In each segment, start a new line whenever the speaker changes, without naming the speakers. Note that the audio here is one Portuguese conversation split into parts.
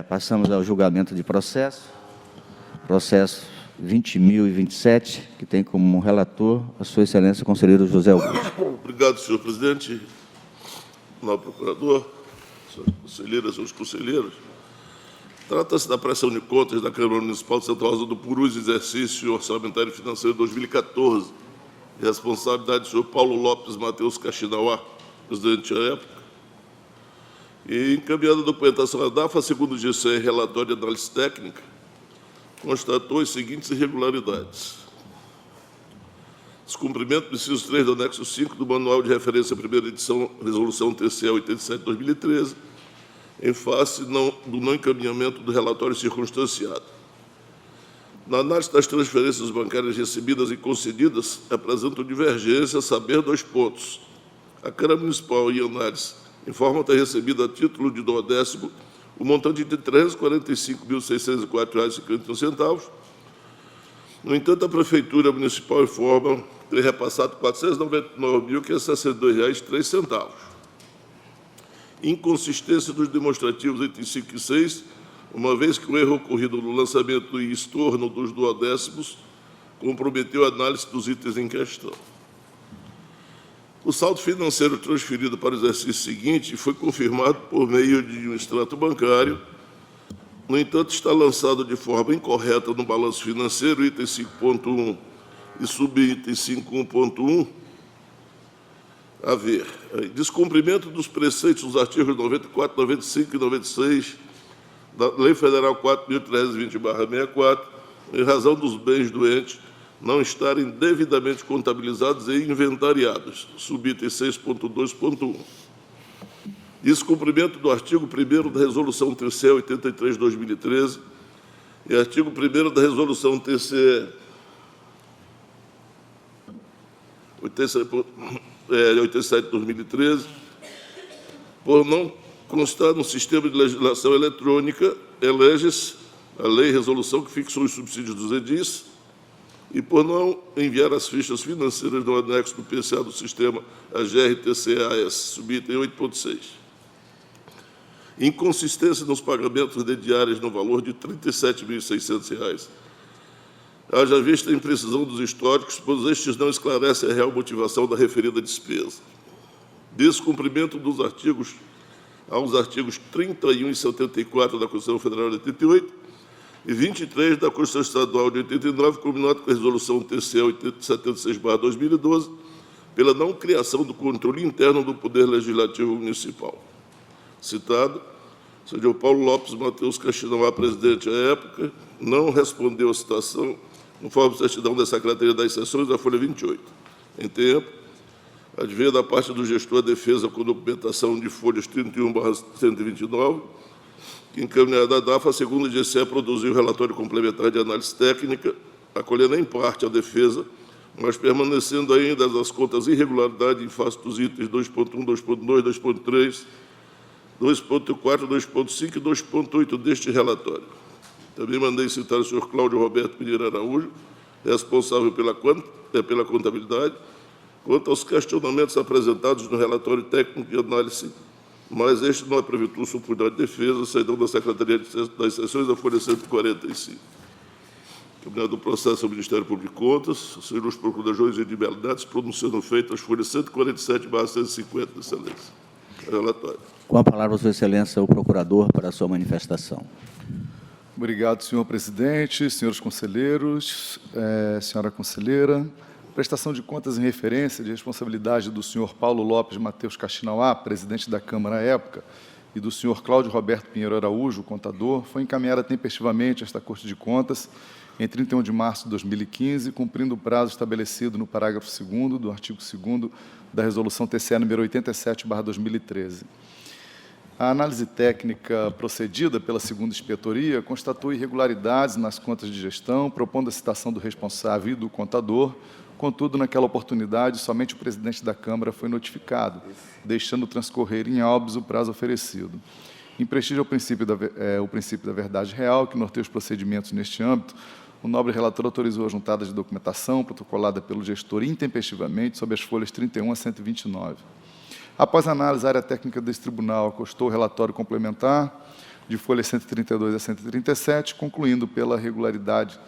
Passamos ao julgamento de processo. Processo 20.027, que tem como relator a Sua Excelência, o conselheiro José Augusto.
Obrigado, senhor presidente. Nobre procurador, senhoras conselheiras, senhores conselheiros. Trata-se da prestação de contas da Câmara Municipal de Santa Rosa do Purus, exercício orçamentário e financeiro de 2014, responsabilidade do senhor Paulo Lopes Mateus Kaxinauá, presidente à época. E encaminhada a documentação à DAFA, segundo o GCR, relatório de análise técnica, constatou as seguintes irregularidades. Descumprimento do inciso 3 do anexo 5 do Manual de Referência à Primeira Edição, Resolução TCE 87/2013, em face do não encaminhamento do relatório circunstanciado. Na análise das transferências bancárias recebidas e concedidas, apresentam divergência, a saber, 2 pontos. A Câmara Municipal, em análise, informa ter recebido a título de 12º o montante de R$ 345.604,51. No entanto, a Prefeitura Municipal informa ter repassado R$ 499.562,03. Inconsistência dos demonstrativos itens 5 e 6, uma vez que o erro ocorrido no lançamento e estorno dos 12º comprometeu a análise dos itens em questão. O saldo financeiro transferido para o exercício seguinte foi confirmado por meio de um extrato bancário. No entanto, está lançado de forma incorreta no balanço financeiro, item 5.1 e subitem 5.1.1, a ver, descumprimento dos preceitos dos artigos 94, 95 e 96 da Lei Federal 4.320/64, em razão dos bens doentes não estarem devidamente contabilizados e inventariados, subitem 6.2.1. Descumprimento do artigo 1º da Resolução TCE 83/2013 e artigo 1º da Resolução TCE 87/2013, por não constar no sistema de legislação eletrônica, elege-se a lei e resolução que fixou os subsídios dos edis, e por não enviar as fichas financeiras no anexo do PCA do sistema AGR-TCAS, subitem 8.6. Inconsistência nos pagamentos de diárias no valor de R$ 37.600. Haja vista a imprecisão dos históricos, pois estes não esclarecem a real motivação da referida despesa. Descumprimento dos artigos 31 e 74 da Constituição Federal de 88 e 23 da Constituição Estadual de 89, combinado com a Resolução TCE 76/2012, pela não criação do controle interno do Poder Legislativo Municipal. Citado, o senhor Paulo Lopes Mateus Kaxinauá, presidente à época, não respondeu à citação conforme certidão da Secretaria das Seções da Folha 28. Em tempo, advém da parte do gestor a defesa com documentação de folhas 31/129, que, encaminhada à DAFA, segundo o GCE, produziu o relatório complementar de análise técnica, acolhendo em parte a defesa, mas permanecendo ainda as contas irregularidades em face dos itens 2.1, 2.2, 2.3, 2.4, 2.5 e 2.8 deste relatório. Também mandei citar o senhor Cláudio Roberto Pinheiro Araújo, responsável pela contabilidade, quanto aos questionamentos apresentados no relatório técnico de análise, mas este não apresentou suporte de defesa, saída da Secretaria das Seções da Folha 145. Caminhado do processo ao Ministério Público de Contas, os senhores procuradores de liberdades pronunciando feito as folhas 147/150, excelência. Relatório.
Com a palavra, Sua Excelência, o procurador, para a sua manifestação.
Obrigado, senhor presidente, senhores conselheiros, senhora conselheira. Prestação de contas em referência de responsabilidade do senhor Paulo Lopes Mateus Kaxinauá, presidente da Câmara à época, e do senhor Cláudio Roberto Pinheiro Araújo, contador, foi encaminhada tempestivamente a esta Corte de Contas em 31 de março de 2015, cumprindo o prazo estabelecido no parágrafo 2º do artigo 2º da Resolução TCE número 87/2013. A análise técnica procedida pela segunda inspetoria constatou irregularidades nas contas de gestão, propondo a citação do responsável e do contador. Contudo, naquela oportunidade, somente o presidente da Câmara foi notificado, deixando transcorrer em óbitos o prazo oferecido. Em prestígio ao princípio da verdade real, que norteia os procedimentos neste âmbito, o nobre relator autorizou a juntada de documentação protocolada pelo gestor intempestivamente sob as folhas 31 a 129. Após a análise, a área técnica desse tribunal acostou o relatório complementar, de folhas 132 a 137, concluindo pela regularidade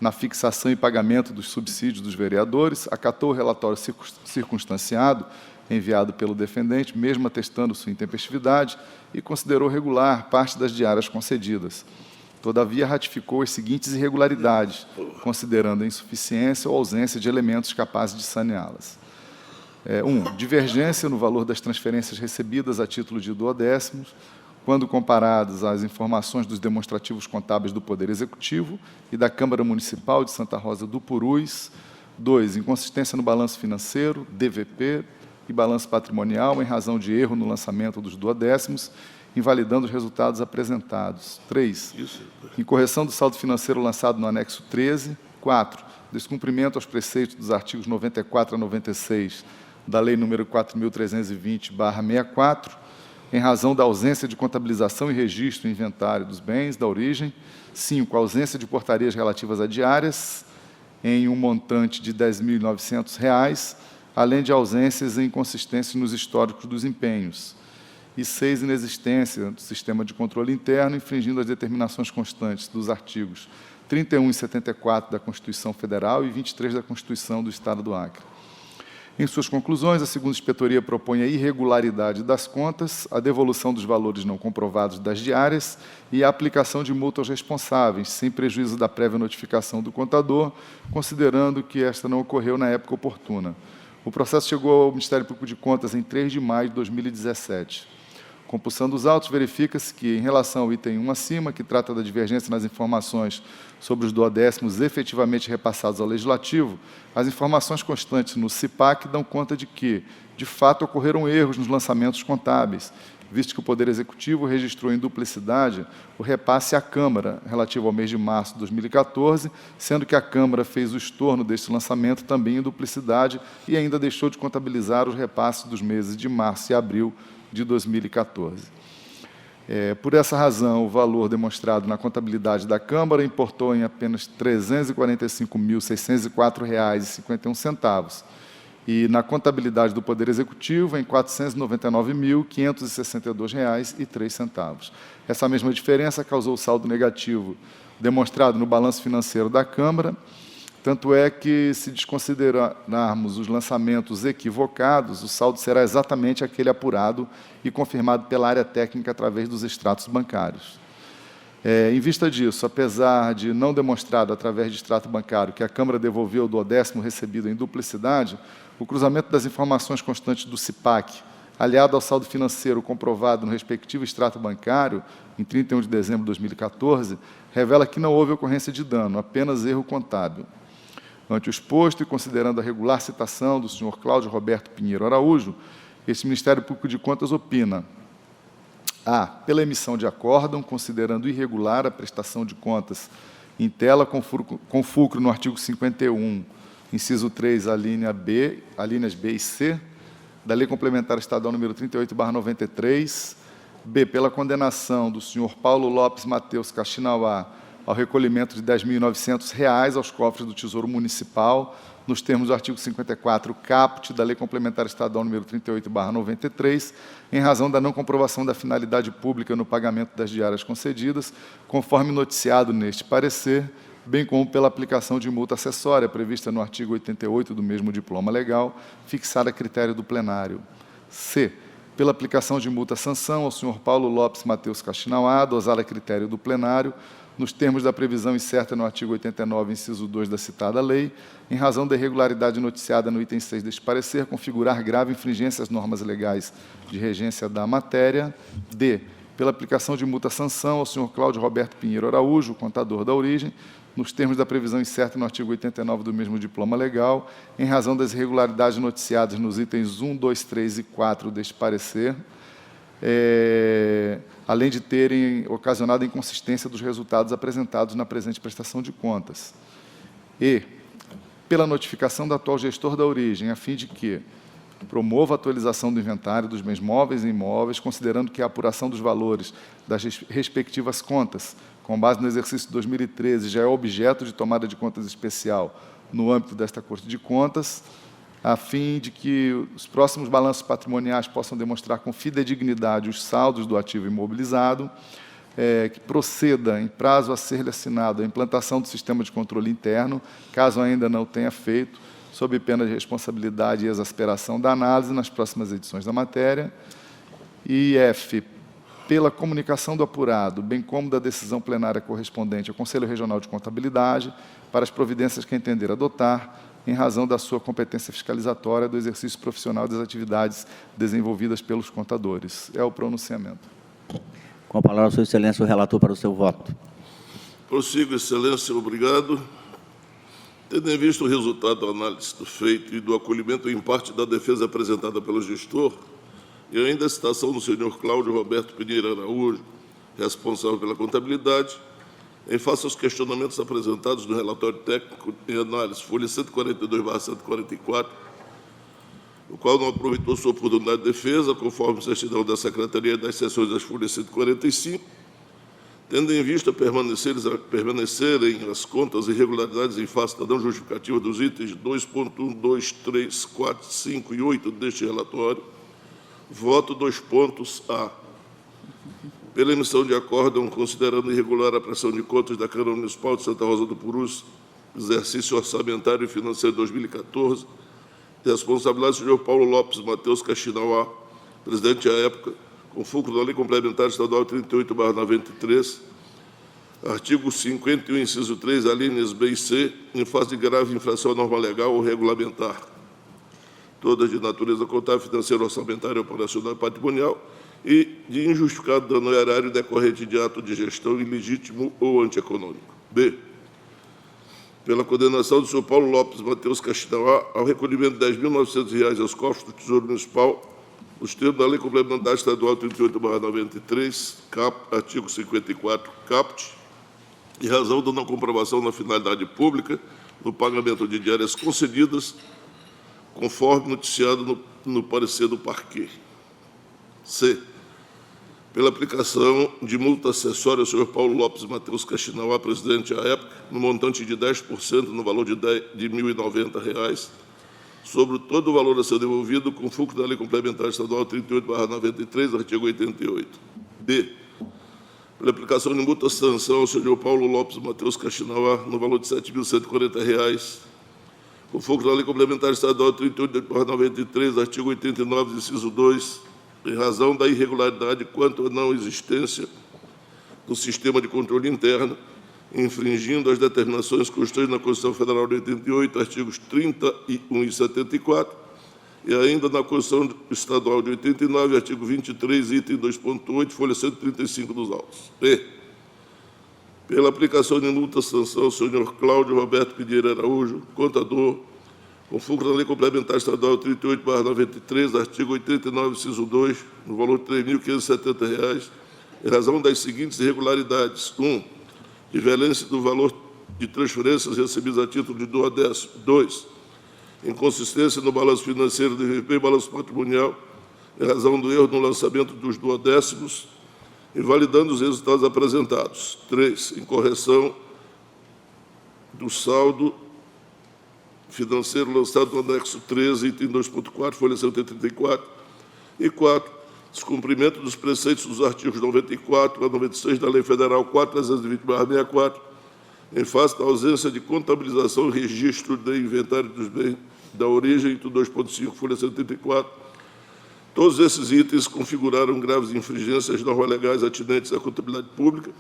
na fixação e pagamento dos subsídios dos vereadores, acatou o relatório circunstanciado enviado pelo defendente, mesmo atestando sua intempestividade, e considerou regular parte das diárias concedidas. Todavia, ratificou as seguintes irregularidades, considerando a insuficiência ou ausência de elementos capazes de saneá-las. 1. Divergência no valor das transferências recebidas a título de duodécimos, quando comparadas às informações dos demonstrativos contábeis do Poder Executivo e da Câmara Municipal de Santa Rosa do Purus. 2. Inconsistência no balanço financeiro, DVP, e balanço patrimonial, em razão de erro no lançamento dos duodécimos, invalidando os resultados apresentados. 3. Incorreção do saldo financeiro lançado no anexo 13. 4. Descumprimento aos preceitos dos artigos 94 a 96 da Lei nº 4.320/64, em razão da ausência de contabilização e registro em inventário dos bens da origem. 5. Ausência de portarias relativas a diárias, em um montante de R$ 10.900, além de ausências e inconsistências nos históricos dos empenhos. E 6. Inexistência do sistema de controle interno, infringindo as determinações constantes dos artigos 31 e 74 da Constituição Federal e 23 da Constituição do Estado do Acre. Em suas conclusões, a segunda inspetoria propõe a irregularidade das contas, a devolução dos valores não comprovados das diárias e a aplicação de multa aos responsáveis, sem prejuízo da prévia notificação do contador, considerando que esta não ocorreu na época oportuna. O processo chegou ao Ministério Público de Contas em 3 de maio de 2017. Compulsando os autos, verifica-se que, em relação ao item 1 acima, que trata da divergência nas informações sobre os duodécimos efetivamente repassados ao Legislativo, as informações constantes no CIPAC dão conta de que, de fato, ocorreram erros nos lançamentos contábeis, visto que o Poder Executivo registrou em duplicidade o repasse à Câmara, relativo ao mês de março de 2014, sendo que a Câmara fez o estorno deste lançamento também em duplicidade e ainda deixou de contabilizar os repasses dos meses de março e abril de 2014. Por essa razão, o valor demonstrado na contabilidade da Câmara importou em apenas R$ 345.604,51, e na contabilidade do Poder Executivo em R$ 499.562,03. Essa mesma diferença causou o saldo negativo demonstrado no balanço financeiro da Câmara, tanto é que, se desconsiderarmos os lançamentos equivocados, o saldo será exatamente aquele apurado e confirmado pela área técnica através dos extratos bancários. Em vista disso, apesar de não demonstrado através de extrato bancário que a Câmara devolveu o duodécimo recebido em duplicidade, o cruzamento das informações constantes do CIPAC, aliado ao saldo financeiro comprovado no respectivo extrato bancário, em 31 de dezembro de 2014, revela que não houve ocorrência de dano, apenas erro contábil. Ante o exposto e considerando a regular citação do senhor Cláudio Roberto Pinheiro Araújo, este Ministério Público de Contas opina: a. Pela emissão de acórdão, considerando irregular a prestação de contas em tela com fulcro no artigo 51, inciso 3, alíneas B e C, da Lei Complementar Estadual nº 38/93. B. Pela condenação do senhor Paulo Lopes Mateus Kaxinawá ao recolhimento de R$ 10.900 aos cofres do Tesouro Municipal, nos termos do artigo 54, caput, da Lei Complementar Estadual nº 38/93, em razão da não comprovação da finalidade pública no pagamento das diárias concedidas, conforme noticiado neste parecer, bem como pela aplicação de multa acessória prevista no artigo 88 do mesmo diploma legal, fixada a critério do plenário. C. Pela aplicação de multa-sanção ao senhor Paulo Lopes Mateus Kaxinawá, dosada a critério do plenário, nos termos da previsão incerta no artigo 89, inciso 2 da citada lei, em razão da irregularidade noticiada no item 6 deste parecer, configurar grave infringência às normas legais de regência da matéria. D. Pela aplicação de multa-sanção ao senhor Cláudio Roberto Pinheiro Araújo, contador da origem, nos termos da previsão incerta no artigo 89 do mesmo diploma legal, em razão das irregularidades noticiadas nos itens 1, 2, 3 e 4 deste parecer, além de terem ocasionado a inconsistência dos resultados apresentados na presente prestação de contas. E, pela notificação do atual gestor da origem, a fim de que promova a atualização do inventário dos bens móveis e imóveis, considerando que a apuração dos valores das respectivas contas, com base no exercício de 2013, já é objeto de tomada de contas especial no âmbito desta Corte de Contas, a fim de que os próximos balanços patrimoniais possam demonstrar com fidedignidade os saldos do ativo imobilizado, que proceda, em prazo a ser-lhe assinado, a implantação do sistema de controle interno, caso ainda não tenha feito, sob pena de responsabilidade e exasperação da análise nas próximas edições da matéria. E F, pela comunicação do apurado, bem como da decisão plenária correspondente ao Conselho Regional de Contabilidade, para as providências que entender adotar, em razão da sua competência fiscalizatória do exercício profissional das atividades desenvolvidas pelos contadores. É o pronunciamento.
Com a palavra, Sua Excelência, o relator para o seu voto.
Prossigo, Excelência, obrigado. Tendo em vista o resultado da análise do feito e do acolhimento em parte da defesa apresentada pelo gestor, e ainda a citação do senhor Cláudio Roberto Pinheiro Araújo, responsável pela contabilidade, em face aos questionamentos apresentados no relatório técnico em análise, folha 142/144, o qual não aproveitou sua oportunidade de defesa, conforme certidão da Secretaria das Sessões das folhas 145, tendo em vista permanecerem as contas irregularidades em face da não justificativa dos itens 2.1, 2, 3, 4, 5 e 8 deste relatório, voto 2 pontos A. Pela emissão de acórdão, considerando irregular a prestação de contas da Câmara Municipal de Santa Rosa do Purus, exercício orçamentário e financeiro 2014, responsabilidade do senhor Paulo Lopes Mateus Caxinauá, presidente à época, com fulcro da Lei Complementar Estadual 38/93, artigo 51, inciso 3, alíneas B e C, em face de grave infração à norma legal ou regulamentar, todas de natureza contábil, financeira, orçamentária, operacional e patrimonial, e de injustificado dano erário decorrente de ato de gestão ilegítimo ou antieconômico. B. Pela condenação do senhor Paulo Lopes Mateus Caxinauá ao recolhimento de R$ 10.900 aos cofres do Tesouro Municipal, nos termos da Lei Complementar Estadual 38/93, artigo 54, caput, em razão da não comprovação na finalidade pública no pagamento de diárias concedidas, conforme noticiado no parecer do parquê. C. Pela aplicação de multa acessória ao senhor Paulo Lopes Mateus Caxinauá, presidente à época, no montante de 10%, no valor de R$ 1.090, sobre todo o valor a ser devolvido, com fulcro da Lei Complementar Estadual 38/93, artigo 88. D. Pela aplicação de multa sanção ao senhor Paulo Lopes Mateus Caxinauá, no valor de R$ 7.140, com fulcro da Lei Complementar Estadual 38/93, artigo 89, inciso 2, em razão da irregularidade quanto à não existência do sistema de controle interno, infringindo as determinações constantes na Constituição Federal de 88, artigos 31 e 74, e ainda na Constituição Estadual de 89, artigo 23, item 2.8, folha 135 dos autos. E. Pela aplicação de multa sanção ao senhor Cláudio Roberto Pinheiro Araújo, contador, com fulcro da Lei Complementar Estadual 38/93, artigo 89, inciso 2, no valor de R$ 3.570, em razão das seguintes irregularidades. 1. Divergência do valor de transferências recebidas a título de duodécimo. 2. Inconsistência no balanço financeiro do IVP e balanço patrimonial, em razão do erro no lançamento dos duodécimos, invalidando os resultados apresentados. 3. Incorreção do saldo financeiro lançado no anexo 13, item 2.4, folha 134. E 4. Descumprimento dos preceitos dos artigos 94 a 96 da Lei Federal 4.320/64, em face da ausência de contabilização e registro de inventário dos bens da origem, item 2.5, folha 134. Todos esses itens configuraram graves infringências às normas legais atinentes à contabilidade pública,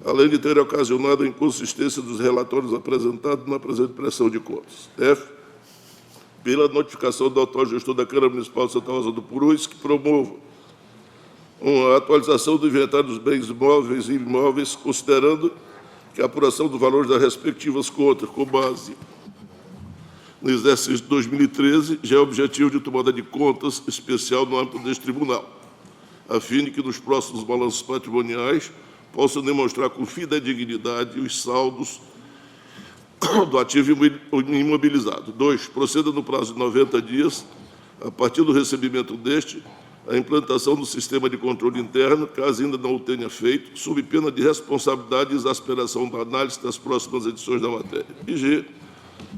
além de terem ocasionado a inconsistência dos relatórios apresentados na presente prestação de contas. F. Pela notificação do atual gestor da Câmara Municipal de Santa Rosa do Purus, que promova a atualização do inventário dos bens móveis e imóveis, considerando que a apuração dos valores das respectivas contas, com base no exercício de 2013, já é objetivo de tomada de contas especial no âmbito deste tribunal, a fim de que nos próximos balanços patrimoniais possam demonstrar com fidedignidade os saldos do ativo imobilizado. 2. Proceda no prazo de 90 dias, a partir do recebimento deste, a implantação do sistema de controle interno, caso ainda não o tenha feito, sob pena de responsabilidade e exasperação da análise das próximas edições da matéria. E G.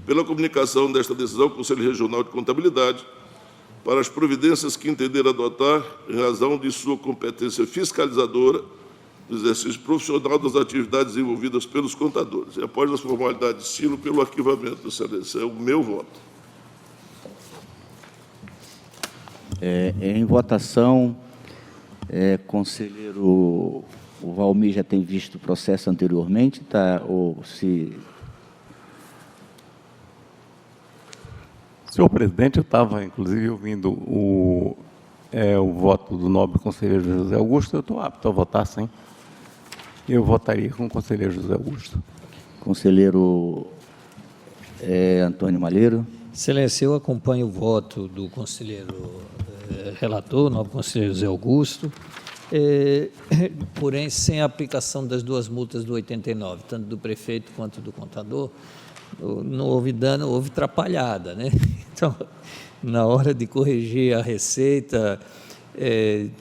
Pela comunicação desta decisão ao Conselho Regional de Contabilidade, para as providências que entender adotar, em razão de sua competência fiscalizadora, do exercício profissional das atividades envolvidas pelos contadores. E após as formalidades de estilo, pelo arquivamento, Excelência. É o meu voto.
Em votação, conselheiro, o Valmir já tem visto o processo anteriormente, tá? Ou se...
Senhor presidente, eu estava, inclusive, ouvindo o voto do nobre conselheiro José Augusto. Eu estou apto a votar, sim. Eu votaria com o conselheiro José Augusto.
Conselheiro Antônio Malheiro.
Excelência, eu acompanho o voto do conselheiro relator, nobre conselheiro José Augusto, porém, sem a aplicação das duas multas do 89, tanto do prefeito quanto do contador, não houve dano, houve atrapalhada, né? Então, na hora de corrigir a receita,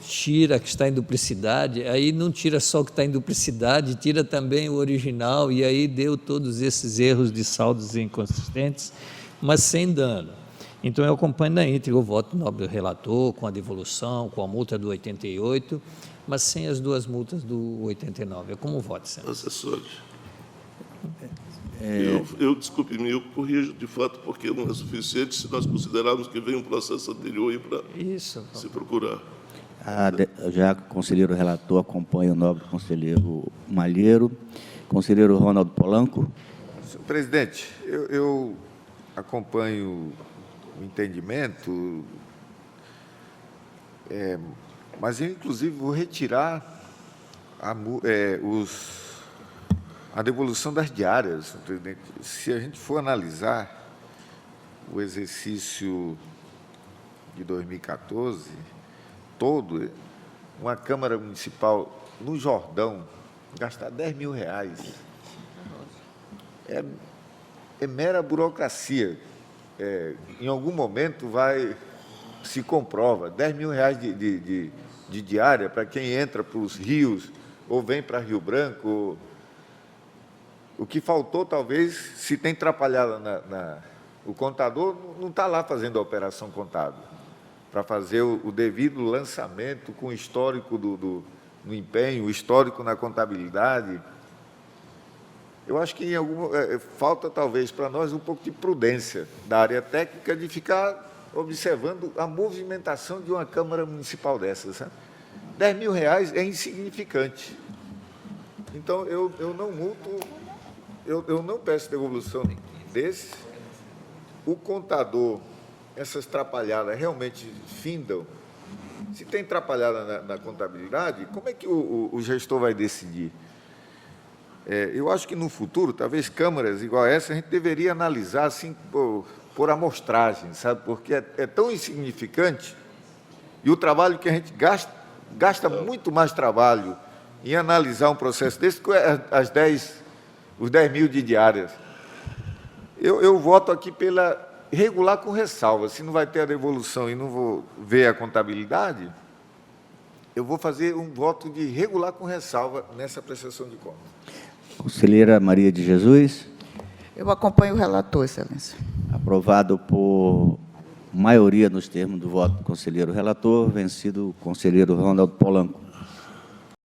tira que está em duplicidade, aí não tira só o que está em duplicidade, tira também o original, e aí deu todos esses erros de saldos inconsistentes, mas sem dano. Então, eu acompanho na íntegra o voto do nobre relator, com a devolução, com a multa do 88, mas sem as duas multas do 89. É como voto, senhor.
Assessores. Desculpe-me, eu corrijo de fato, porque não é suficiente se nós considerarmos que vem um processo anterior aí para se procurar.
Já o conselheiro relator acompanha o nobre conselheiro Malheiro. Conselheiro Ronaldo Polanco.
Senhor presidente, eu acompanho o entendimento, mas eu, inclusive, vou retirar a devolução das diárias, senhor presidente. Se a gente for analisar o exercício de 2014 todo, uma Câmara Municipal no Jordão gastar R$10.000 é mera burocracia. Em algum momento se comprova, R$10.000 de diária para quem entra para os rios ou vem para Rio Branco. O que faltou, talvez, se tem atrapalhado o contador, não está lá fazendo a operação contábil, para fazer o devido lançamento com o histórico no empenho, o histórico na contabilidade. Eu acho que falta, talvez, para nós um pouco de prudência da área técnica de ficar observando a movimentação de uma Câmara Municipal dessas. Sabe? R$10.000 é insignificante. Então, eu não multo, eu não peço devolução desse. O contador, essas atrapalhadas realmente findam. Se tem atrapalhada na contabilidade, como é que o gestor vai decidir? Eu acho que, no futuro, talvez câmaras igual a essa, a gente deveria analisar assim, por amostragem, sabe? Porque é tão insignificante e o trabalho que a gente gasta muito mais trabalho em analisar um processo desse que os 10.000 de diárias. Eu voto aqui pela regular com ressalva. Se não vai ter a devolução e não vou ver a contabilidade, eu vou fazer um voto de regular com ressalva nessa prestação de contas.
Conselheira Maria de Jesus.
Eu acompanho o relator, excelência.
Aprovado por maioria nos termos do voto do conselheiro relator, vencido o conselheiro Ronaldo Polanco.